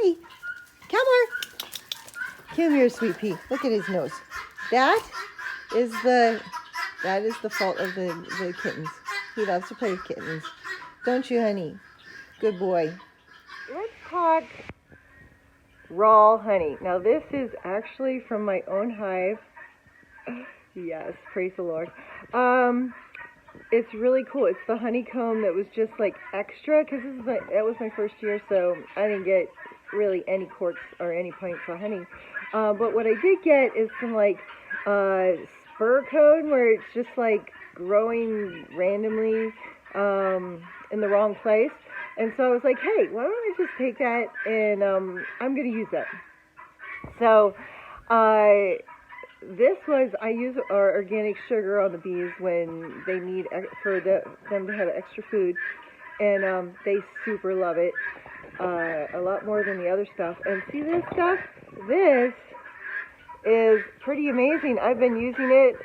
Hi. Come here. Come here, sweet pea. Look at his nose. That is the fault of the kittens. He loves to play with kittens. Don't you, honey? Good boy. Let's talk raw honey. Now this is actually from my own hive. Yes, praise the Lord. It's really cool. It's the honeycomb that was just like extra because that was my first year, so I didn't get really any quarts or any pints of honey. But what I did get is some like spur cone where it's just like growing randomly in the wrong place. And so I was like, hey, why don't I just take that and I'm going to use that. So I use our organic sugar on the bees when they need for them to have extra food, and they super love it a lot more than the other stuff. And see this stuff? This is pretty amazing. I've been using it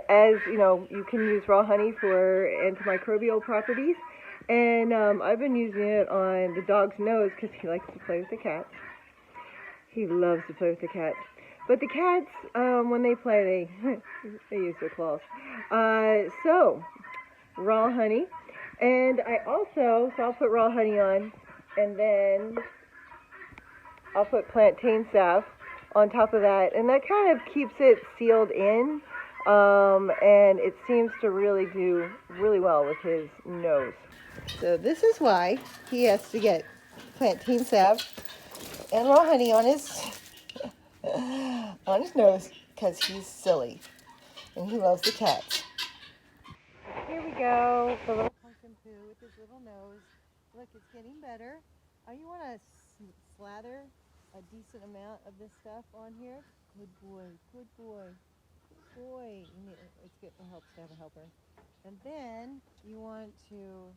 as you know, you can use raw honey for antimicrobial properties, and I've been using it on the dog's nose because he likes to play with the cats. He loves to play with the cats. But the cats, when they play, they use their claws. So, raw honey. And so I'll put raw honey on, and then I'll put plantain salve on top of that. And that kind of keeps it sealed in, and it seems to really do really well with his nose. So this is why he has to get plantain salve and raw honey on his nose, because he's silly and he loves the cats. Here we go, the little pumpkin poo with his little nose. Look, it's getting better. You want to slather a decent amount of this stuff on here. Good boy, good boy, good boy. It's good. It helps to have a helper. And then you want to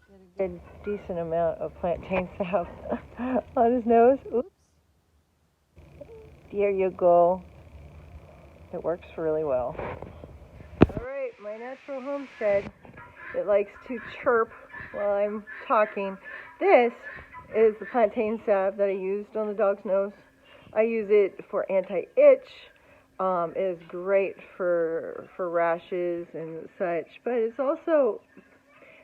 get a good decent amount of plantain salve on his nose. Oops. There you go. It works really well. All right, my natural homestead. It likes to chirp while I'm talking. This is the plantain salve that I used on the dog's nose. I use it for anti-itch. It is great for rashes and such, but it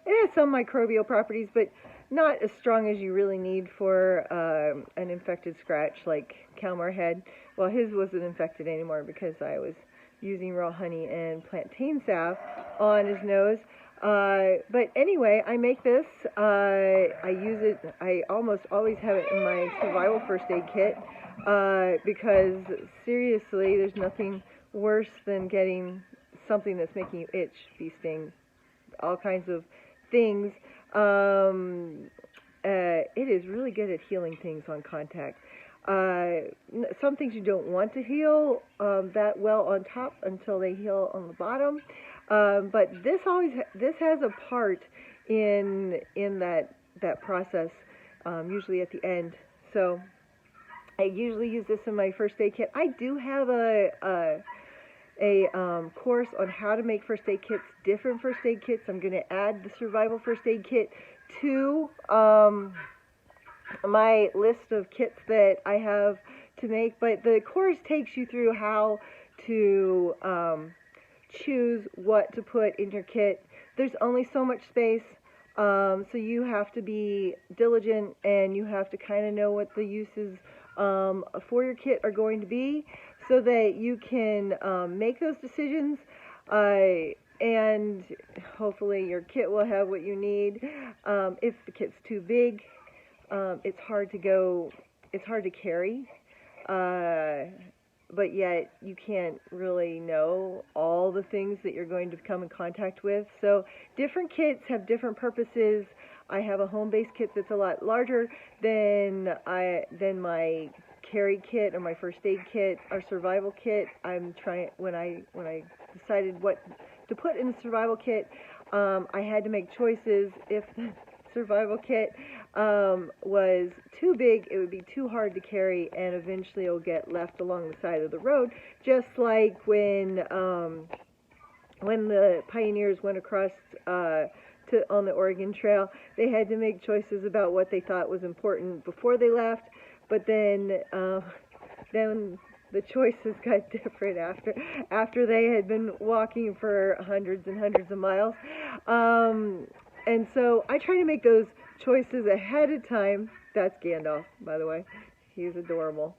has some microbial properties, but not as strong as you really need for an infected scratch like Calmar had. Well, his wasn't infected anymore because I was using raw honey and plantain salve on his nose. But anyway, I make this. I use it. I almost always have it in my survival first aid kit because seriously, there's nothing worse than getting something that's making you itch, bee sting, all kinds of things. It is really good at healing things on contact. Some things you don't want to heal that well on top until they heal on the bottom. But this has a part in that process, usually at the end. So I usually use this in my first aid kit. I do have a course on how to make first aid kits, different first aid kits. I'm going to add the survival first aid kit to my list of kits that I have to make, but the course takes you through how to choose what to put in your kit. There's only so much space, so you have to be diligent and you have to kind of know what the uses for your kit are going to be so that you can make those decisions, and hopefully your kit will have what you need. If the kit's too big, it's hard to carry, but yet you can't really know all the things that you're going to come in contact with. So different kits have different purposes. I have a home-based kit that's a lot larger than my carry kit or my first aid kit or survival kit. When I decided what to put in the survival kit, I had to make choices. If the survival kit was too big, it would be too hard to carry, and eventually it'll get left along the side of the road, just like when the pioneers went across on the Oregon Trail. They had to make choices about what they thought was important before they left, but then the choices got different after they had been walking for hundreds and hundreds of miles. And so I try to make those choices ahead of time. That's Gandalf, by the way. He's adorable.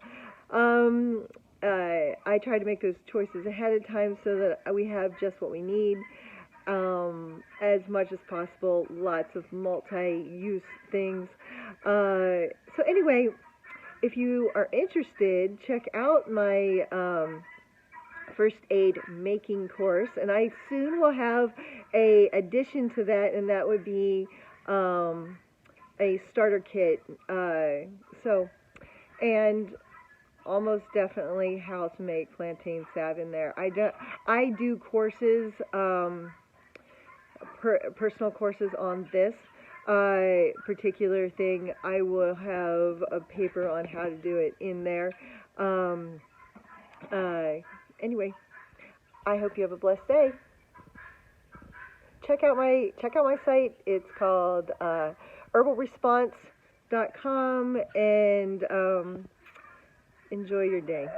I try to make those choices ahead of time so that we have just what we need. As much as possible, lots of multi-use things. So anyway, if you are interested, check out my first aid making course, and I soon will have a addition to that, and that would be a starter kit. And almost definitely how to make plantain salve in there. I do courses. Personal courses on this particular thing. I will have a paper on how to do it in there. Anyway, I hope you have a blessed day. Check out my site. It's called herbalresponse.com, and enjoy your day.